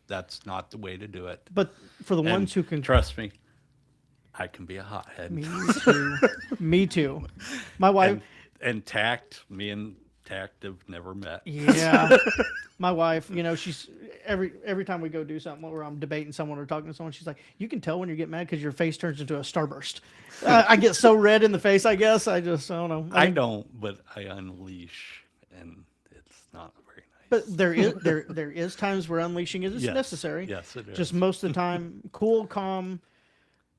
That's not the way to do it. But for the And ones who can, trust me, I can be a hothead. me too. Me too. My wife. And Tact, me and Tact have never met. Yeah. My wife, you know, she's every time we go do something where I'm debating someone or talking to someone, she's like, "You can tell when you get mad because your face turns into a starburst." I get so red in the face, I guess. I don't know. I don't, but I unleash, and it's not very nice. But there is times where unleashing is Yes. necessary. Yes, it is. Just most of the time, cool, calm,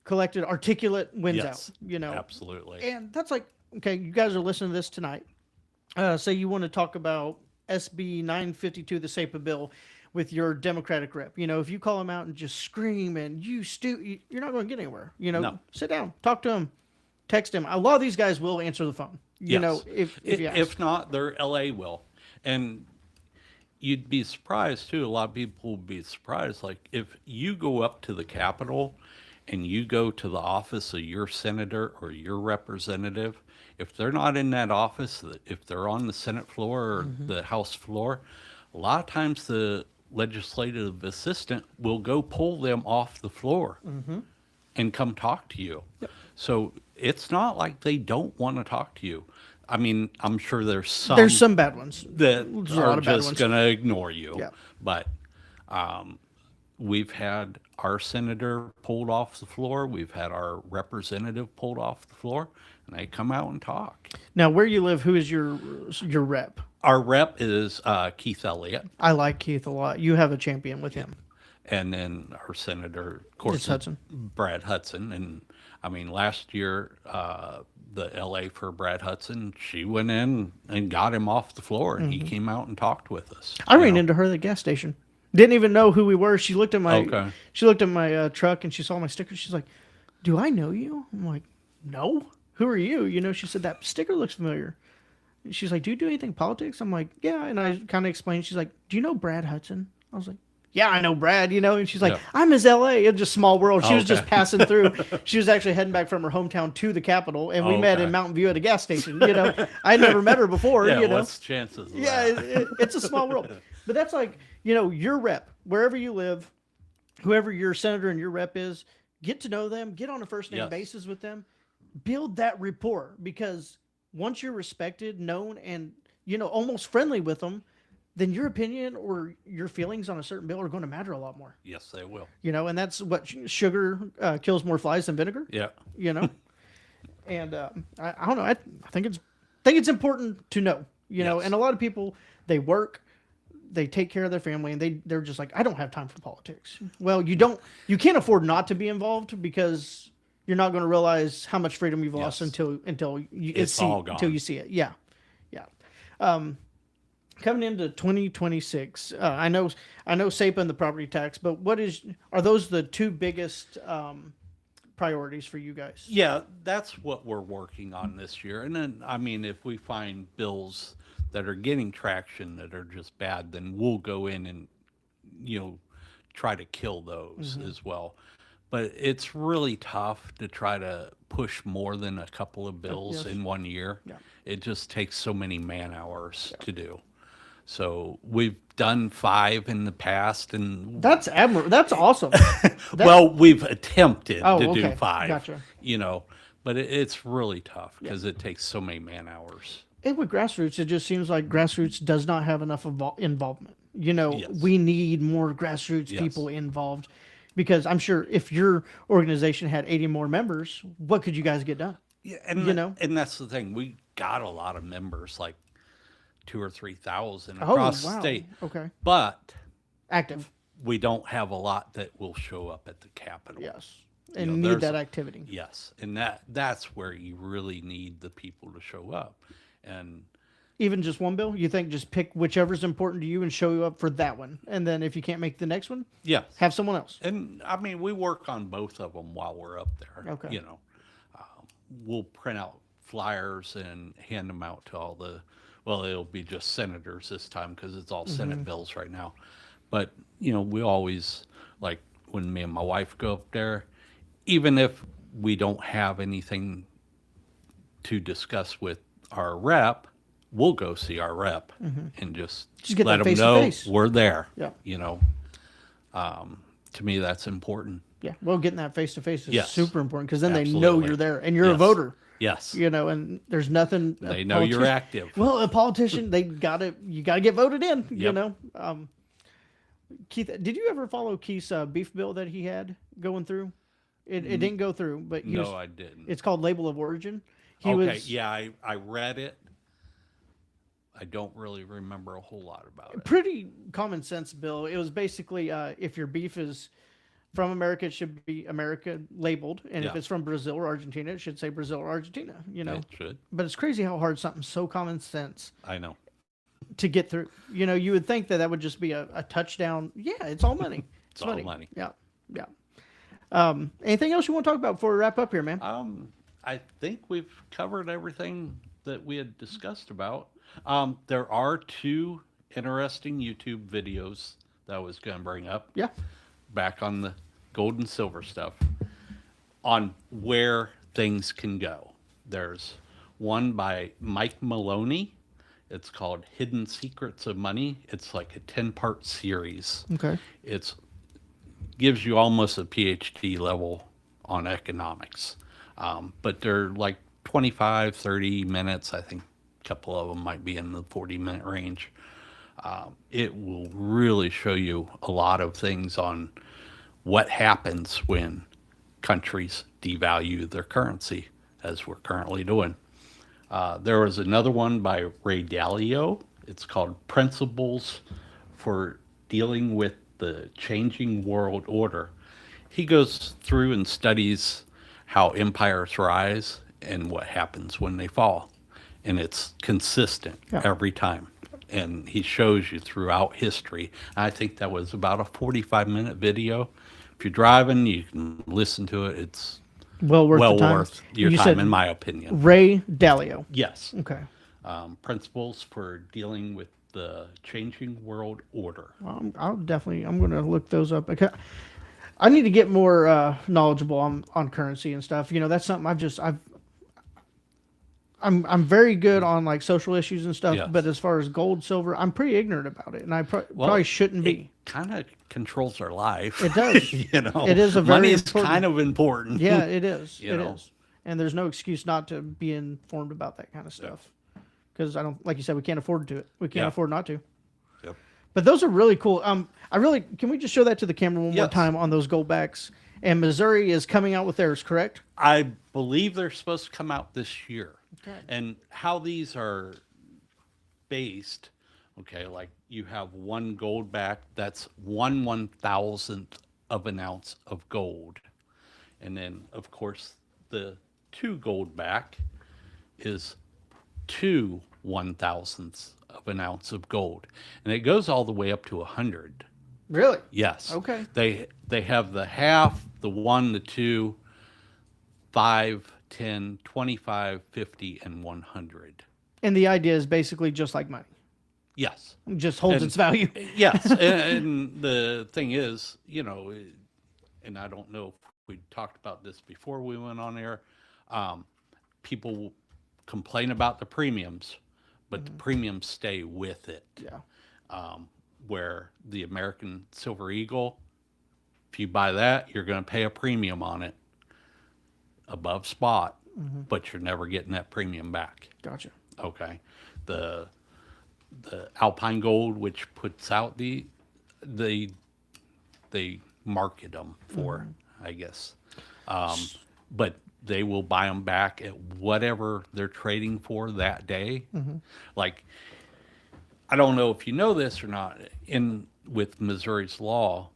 collected, articulate wins Yes, out. You know, absolutely. and that's like, okay, you guys are listening to this tonight. Say you want to talk about SB 952, the SAPA bill, with your Democratic rep. You know, if you call them out and just scream and you're not going to get anywhere. You know, No. sit down, talk to him, text him. A lot of these guys will answer the phone. You Yes. know, if you ask. If not, their LA will. And you'd be surprised too. A lot of people would be surprised. Like if you go up to the Capitol and you go to the office of your senator or your representative, if they're not in that office, if they're on the Senate floor or the House floor, a lot of times the legislative assistant will go pull them off the floor and come talk to you. So it's not like they don't want to talk to you. I mean, I'm sure there's some bad ones. that There's a lot are of bad just ones. going to ignore you. Yeah. But we've had our senator pulled off the floor. We've had our representative pulled off the floor, and they come out and talk. Now, where you live, who is your rep? Our rep is Keith Elliott, I like Keith a lot. You have a champion with him. and then our senator, of course, It's Hudson. Brad Hudson. And I mean, last year, the LA for Brad Hudson, she went in and got him off the floor, and he came out and talked with us. I you ran know? into her at the gas station. Didn't even know who we were. She looked at my Okay. truck and she saw my sticker. She's like, "Do I know you?" I'm like, "No. Who are you?" You know, she said that sticker looks familiar. She's like, "Do you do anything politics?" I'm like, "Yeah." And I kind of explained. She's like, "Do you know Brad Hudson?" I was like, "Yeah, I know Brad." You know, and she's like, Yeah. "I'm his LA." It's just small world. She was just Okay. passing through. She was actually heading back from her hometown to the Capitol, and we met Okay. in Mountain View at a gas station. You know, I never met her before. Yeah, you know, what's the chances of yeah, that? it's a small world. But that's like, you know, your rep, wherever you live, whoever your senator and your rep is, get to know them, get on a first name Yes. basis with them, build that rapport, because once you're respected, known, and, you know, almost friendly with them, then your opinion or your feelings on a certain bill are going to matter a lot more. Yes, they will. You know, and that's what sugar kills more flies than vinegar. Yeah. You know, and I don't know. I think it's important to know. You know, Yes. and a lot of people, they work, they take care of their family, and they're just like, I don't have time for politics. Well, you can't afford not to be involved, because you're not going to realize how much freedom you've lost Yes. until It's all gone. until you see it. Yeah, yeah. Coming into 2026, I know SAPA and the property tax, but are those the two biggest priorities for you guys? Yeah, that's what we're working on this year. And then, I mean, if we find bills that are getting traction that are just bad, then we'll go in and, try to kill those as well. But it's really tough to try to push more than a couple of bills yes. in 1 year. Yeah. It just takes so many man hours to do. So we've done 5 in the past, and That's admirable. That's awesome. well, we've attempted Oh, to do okay. 5. Gotcha. But it's really tough because it takes so many man hours. And with grassroots, it just seems like grassroots does not have enough involvement. You know, Yes. we need more grassroots Yes. people involved. Because I'm sure if your organization had 80 more members, what could you guys get done? Yeah, You know? and that's the thing. We got a lot of members, like 2 or 3 thousand Oh, across the wow. state, Okay. but Active. we don't have a lot that will show up at the Capitol. Yes. You And know, need there's that activity. yes, and that's where you really need the people to show up, and Even just one bill, you think just pick whichever's important to you and show you up for that one. And then if you can't make the next one, yes, have someone else. and I mean we work on both of them while we're up there. Okay. You know, we'll print out flyers and hand them out to all the, well, it'll be just senators this time because it's all Senate bills right now. But, you know, we always, like when me and my wife go up there, even if we don't have anything to discuss with our rep, we'll go see our rep and just get let that them know face-to-face. we're there. Yeah. You know, to me, that's important. Yeah. Well, getting that face to face is Yes. super important because then they know Absolutely. you're there and you're a Yes. voter, Yes. you know, and there's nothing. a They know you're politi- active. Well, a politician, you gotta get voted in, you Yep. know. Keith, did you ever follow Keith's beef bill that he had going through? It didn't go through, but he No, was, I didn't. it's called Label of Origin. He Okay, was yeah, I read it. I don't really remember a whole lot about it. pretty common sense bill. It was basically if your beef is from America, it should be America labeled, and if Yeah. it's from Brazil or Argentina, it should say Brazil or Argentina. You know, It should. but it's crazy how hard something so common sense I know. to get through. You know, you would think that would just be a touchdown. Yeah, it's all money. It's all money. Yeah, yeah. Anything else you want to talk about before we wrap up here, man? I think we've covered everything that we had discussed about. There are 2 interesting YouTube videos that I was going to bring up. Yeah. Back on the gold and silver stuff on where things can go. There's one by Mike Maloney. It's called Hidden Secrets of Money. It's like a 10-part series. Okay. It's gives you almost a PhD level on economics. But they're like 25, 30 minutes. I think a couple of them might be in the 40-minute range. It will really show you a lot of things on what happens when countries devalue their currency, as we're currently doing. There was another one by Ray Dalio. It's called Principles for Dealing with the Changing World Order. He goes through and studies how empires rise and what happens when they fall. And it's consistent every time. And he shows you throughout history. I think that was about a 45-minute video. If you're driving, you can listen to it. It's Well worth well the time. worth your You time, said in my opinion. Ray Dalio. Yes. Okay. Principles for dealing with the changing world order. Well, I'm going to look those up because I need to get more knowledgeable on currency and stuff. You know, that's something I'm very good on like social issues and stuff, Yes. but as far as gold, silver, I'm pretty ignorant about it, and I probably shouldn't be. Kind of controls our life. It does. You know, It is a very money is important- kind of important. Yeah, it is. You It know. is. And there's no excuse not to be informed about that kind of stuff. Because I don't, like you said, we can't afford to. We can't Yeah. afford not to. Yep. But those are really cool. Can we just show that to the camera one more Yes. time on those gold backs? And Missouri is coming out with theirs, correct? I believe they're supposed to come out this year. Okay. And how these are based, okay, like you have one gold back, that's 1/1000th of an ounce of gold. And then, of course, the 2 gold back is 2 1/1000ths of an ounce of gold. And it goes all the way up to 100. Really? Yes. Okay. They have the half, the 1, the 2, 5, 10, 25, 50, and 100. And the idea is basically just like money. Yes. It just holds And- its value. Yes. And the thing is, you know, and I don't know if we talked about this before we went on air, people will complain about the premiums, but the premiums stay with it. Yeah. Where the American Silver Eagle, if you buy that, you're going to pay a premium on it above spot, but you're never getting that premium back. Gotcha. Okay. The Alpine Gold, which puts out they market them for, I guess. But they will buy them back at whatever they're trading for that day. Like, I don't know if you know this or not, with Missouri's law,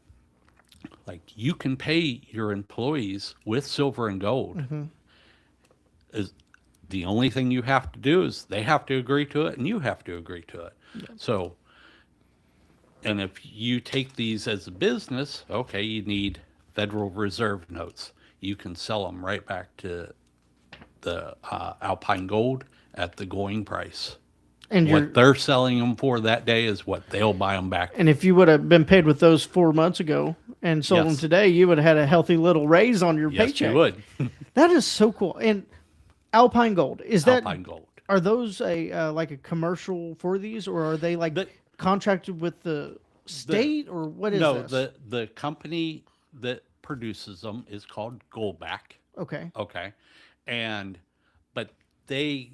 like you can pay your employees with silver and gold. Is the only thing you have to do is they have to agree to it and you have to agree to it. So, and if you take these as a business, okay, you need Federal Reserve notes. You can sell them right back to the Alpine Gold at the going price. And What they're selling them for that day is what they'll buy them back. and if you would have been paid with those 4 months ago and sold them Yes. today, you would have had a healthy little raise on your Yes, paycheck. you would. That is so cool. And Alpine Gold, is that Alpine Gold. are those a like a commercial for these, or are they like contracted with the state, or what is No, this? the company that produces them is called Goldback. Okay. Okay. But they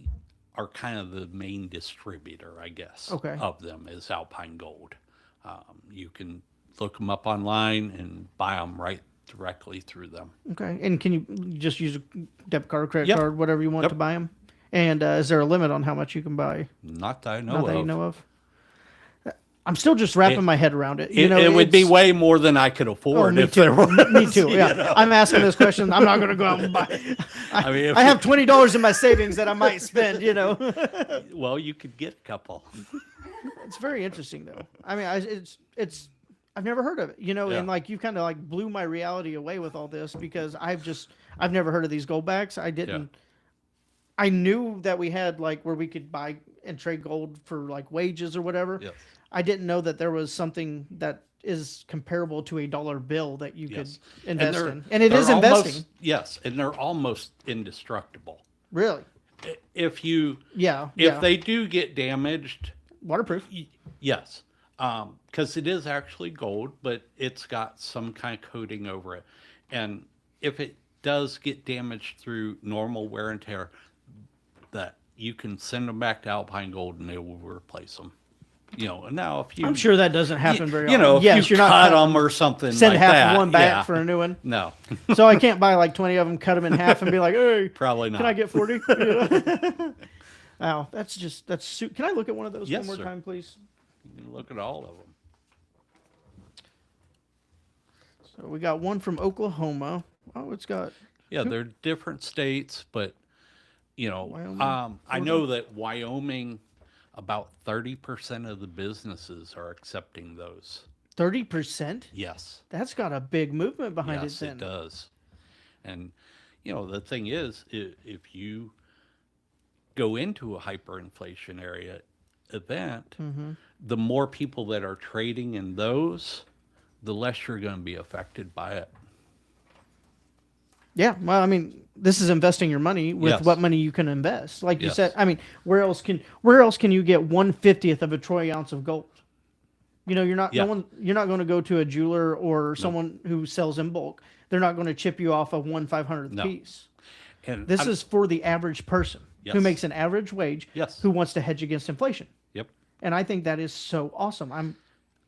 are kind of the main distributor, I guess, Okay. of them is Alpine Gold. You can look them up online and buy them right directly through them. Okay. And can you just use a debit card, credit Yep. card, whatever you want Yep. to buy them? And is there a limit on how much you can buy? Not that I know Not that of. you know of. I'm still just wrapping my head around it. It would be it's- way more than I could Oh, afford me if too. there was. Me too. you Yeah, know. I'm asking this question. I'm not going to go out and buy. I mean, if I have $20 in my savings that I might spend. well, you could get a couple. It's very interesting though. I mean, it's I've never heard of it. Yeah. And like you kind of like blew my reality away with all this because I've never heard of these goldbacks. I didn't. I knew that we had like where we could buy and trade gold for like wages or whatever. Yes. I didn't know that there was something that is comparable to a dollar bill that you Yes. could invest they're- in. And it they're is investing. almost- yes, and they're almost indestructible. Really? If Yeah. they do get damaged, Waterproof. yes, because it is actually gold, but it's got some kind of coating over it, and if it does get damaged through normal wear and tear, that you can send them back to Alpine Gold and they will replace them. And now if you, I'm sure that doesn't happen very you often. know, if Yes, you you're not cut cutting- them or something, send like half that, of one back yeah. for a new one. No, So I can't buy like 20 of them, cut them in half, and be like, "Hey, probably not. can I get 40?" Wow, Can I look at one of those Yes, one more sir. time, please? You can look at all of them. So we got one from Oklahoma. Oh, it's got Yeah, they're different states, but Wyoming, I know that Wyoming, about 30% of the businesses are accepting those. 30%. Yes, That's got a big movement behind yes, it. Then it does. And the thing is, if you go into a hyperinflationary event, the more people that are trading in those, the less you're going to be affected by it. Yeah, well, I mean, this is investing your money with Yes. what money you can invest. Like you Yes. said, I mean, where else can you get 1/50th of a troy ounce of gold? You're not Yeah. you're not going to go to a jeweler or someone who sells in bulk. They're not going to chip you off of 1/500th No. piece. And This I'm- is for the average person who Yes. makes an average wage, Yes. who wants to hedge against inflation. Yep. And I think that is so awesome.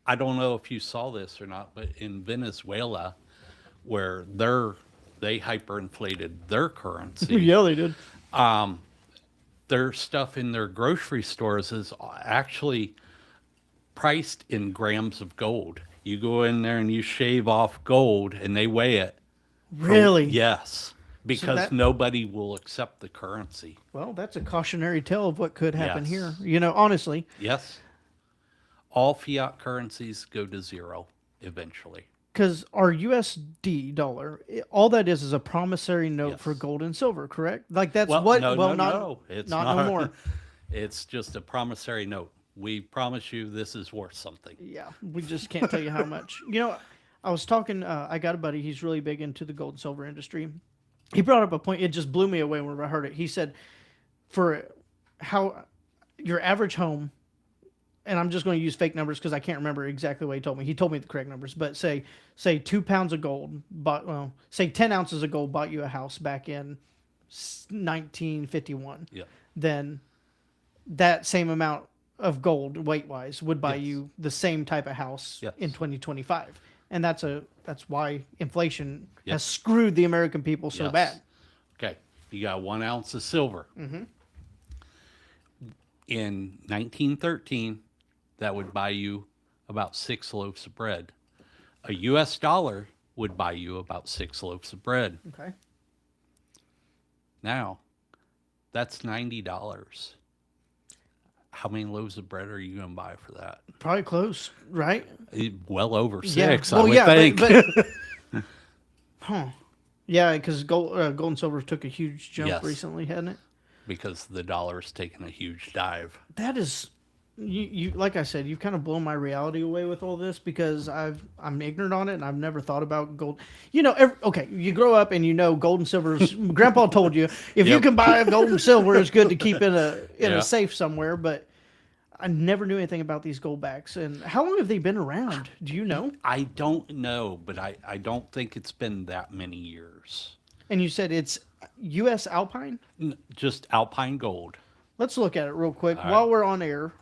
I don't know if you saw this or not, but in Venezuela, where they hyperinflated their currency, Yeah, they did. their stuff in their grocery stores is actually priced in grams of gold. You go in there and you shave off gold and they weigh it. Really? Yes, because that- nobody will accept the currency. Well, that's a cautionary tale of what could happen Yes. here. Honestly, Yes. All fiat currencies go to zero eventually. because our USD dollar, all that is a promissory note for Yes. gold and silver, correct? Like that's Well, what. no, well, no, not no. It's not no more. It's just a promissory note. We promise you this is worth something. Yeah, we just can't tell you how much. I was talking. I got a buddy. He's really big into the gold and silver industry. He brought up a point. It just blew me away when I heard it. He said, for how your average home, and I'm just going to use fake numbers because I can't remember exactly what he told me. He told me the correct numbers, but say 2 pounds of gold say 10 ounces of gold bought you a house back in 1951. Yeah. Then that same amount of gold weight wise would buy Yes. you the same type of house Yes. in 2025. and that's why inflation Yep. has screwed the American people so Yes. bad. Okay, you got 1 ounce of silver. In 1913, that would buy you about 6 loaves of bread. A U.S. dollar would buy you about 6 loaves of bread. Okay. Now, that's $90. How many loaves of bread are you going to buy for that? Probably close, right? Well over 6, Yeah. I Well, would yeah, think. but huh? Yeah, because gold and silver took a huge jump Yes. recently, hadn't it? Because the dollar's taken a huge dive. That is, you like I said, you've kind of blown my reality away with all this because I'm ignorant on it and I've never thought about gold. You know, okay, you grow up and you know gold and silver. Grandpa told you if you Yep. can buy a gold and silver, it's good to keep in a Yeah. safe somewhere. But I never knew anything about these gold backs. And how long have they been around? Do you know? I don't know, but I don't think it's been that many years. And you said it's U.S. Alpine. Just Alpine Gold. Let's look at it real quick All while right. we're on air,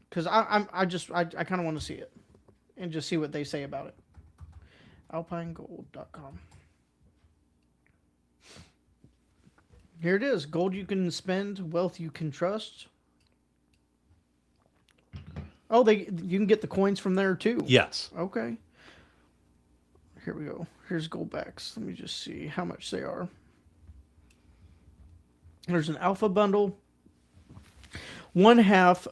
because I kind of want to see it and just see what they say about it. AlpineGold.com. Here it is: gold you can spend, wealth you can trust. Oh, you can get the coins from there too. Yes. Okay. Here we go. Here's gold backs. Let me just see how much they are. There's an alpha bundle. One half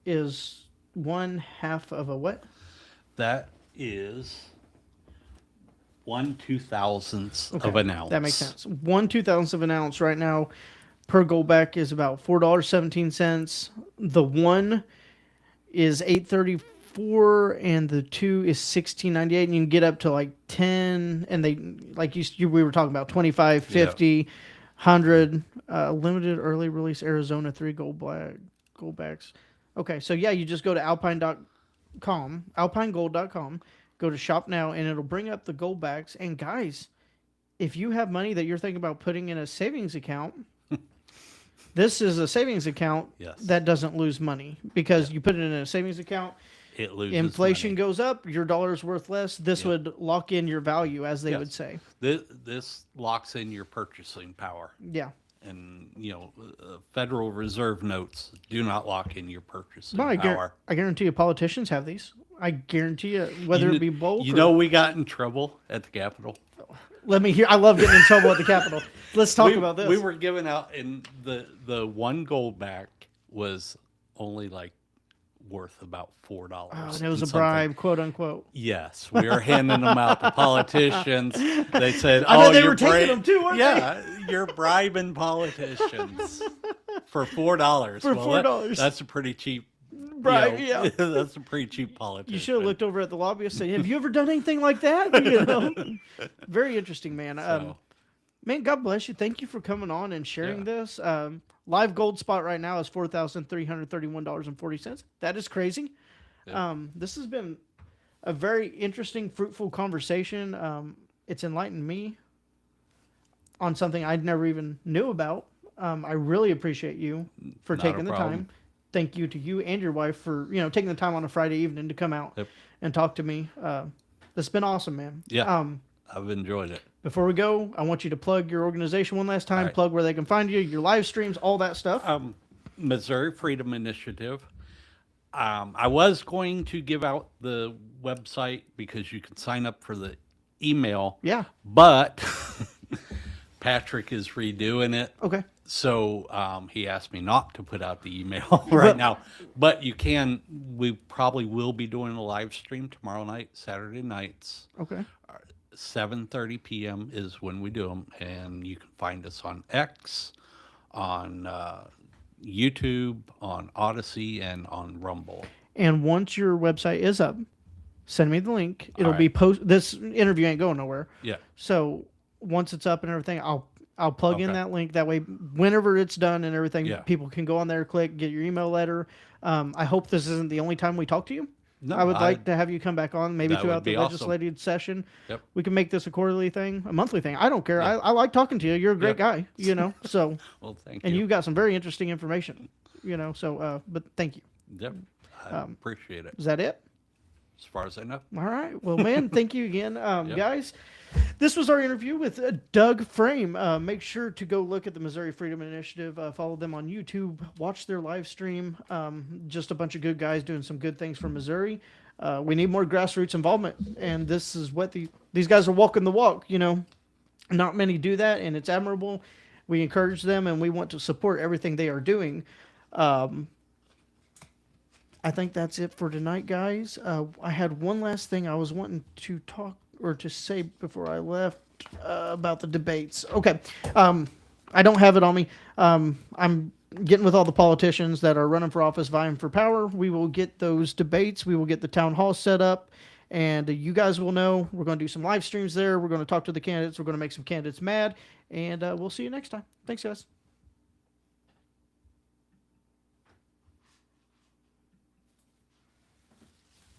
is 1/2 of a what? That is 1/2000th of Okay, an ounce. That makes sense. 1/2000th of an ounce right now per gold back is about $4.17. The 1 is $8.34 and the 2 is $16.98, and you can get up to like 10, and they like we were talking about 25, 50, 100 limited early release Arizona 3 gold backs. Okay, so yeah, you just go to alpinegold.com, go to shop now, and it'll bring up the gold backs. And guys, if you have money that you're thinking about putting in a savings account, this is a savings account Yes. that doesn't lose money because you put it in a savings account. It loses Inflation money. goes up, your dollar is worth less. This Yeah. would lock in your value, as they Yes. would say. This locks in your purchasing power. Yeah. And, Federal Reserve notes do not lock in your purchasing Well, power. I guarantee you politicians have these. I guarantee you, whether it be both. You know, we got in trouble at the Capitol. Let me hear. I love getting in trouble at the Capitol. Let's talk about this. We were giving out, and the one gold back was only like worth about $4. Oh, and it was a and something. bribe, quote unquote. Yes, we were handing them out to politicians. They said, I bet "Oh, they you're were taking them too, weren't they?" Yeah, you're bribing politicians for $4. For Well, $4. That's a pretty cheap Bribe, yeah. That's a pretty cheap politician. You should have looked over at the lobby and said, "Have you ever done anything like that?" You know? Very interesting, man. So, Man, God bless you. Thank you for coming on and sharing Yeah. this. Live gold spot right now is $4,331.40. That is crazy. Yeah. This has been a very interesting, fruitful conversation. It's enlightened me on something I'd never even knew about. I really appreciate you for Not a taking the problem. time. Thank you to you and your wife for taking the time on a Friday evening to come out Yep. and talk to me. It's been awesome, man. Yeah. I've enjoyed it. Before we go, I want you to plug your organization one last time, All right. plug where they can find you, your live streams, all that stuff. Missouri Freedom Initiative. I was going to give out the website because you can sign up for the email, Yeah. but Patrick is redoing it. Okay. So he asked me not to put out the email right now, but you can. We probably will be doing a live stream tomorrow night, Saturday nights. Okay. 7:30 p.m. is when we do them, and you can find us on X, on YouTube, on Odyssey, and on Rumble. And once your website is up, send me the link. It'll All be right. post. This interview ain't going nowhere. Yeah, So once it's up and everything, I'll plug in Okay. that link. That way, whenever it's done and everything, Yeah. people can go on there, click, get your email letter. I hope this isn't the only time we talk to you. no, I would like to have you come back on, maybe That would throughout the be awesome. legislative session. Yep. We can make this a quarterly thing, a monthly thing. I don't care. Yeah. I like talking to you. You're a great Yeah. guy, So, Well, thank and you. you've got some very interesting information, So, but thank you. Yep. I appreciate it. Is that it? As far as I know. All right. Well, man, thank you again, Yep. guys. This was our interview with Doug Frame. Make sure to go look at the Missouri Freedom Initiative. Follow them on YouTube. Watch their live stream. Just a bunch of good guys doing some good things for Missouri. We need more grassroots involvement, and this is what these guys are walking the walk. You know, not many do that, and it's admirable. We encourage them, and we want to support everything they are doing. I think that's it for tonight, guys. I had one last thing I was wanting to talk or to say before I left about the debates. Okay. I don't have it on me. I'm getting with all the politicians that are running for office, vying for power. We will get those debates. We will get the town hall set up, and you guys will know. We're going to do some live streams there. We're going to talk to the candidates. We're going to make some candidates mad, and we'll see you next time. Thanks, guys.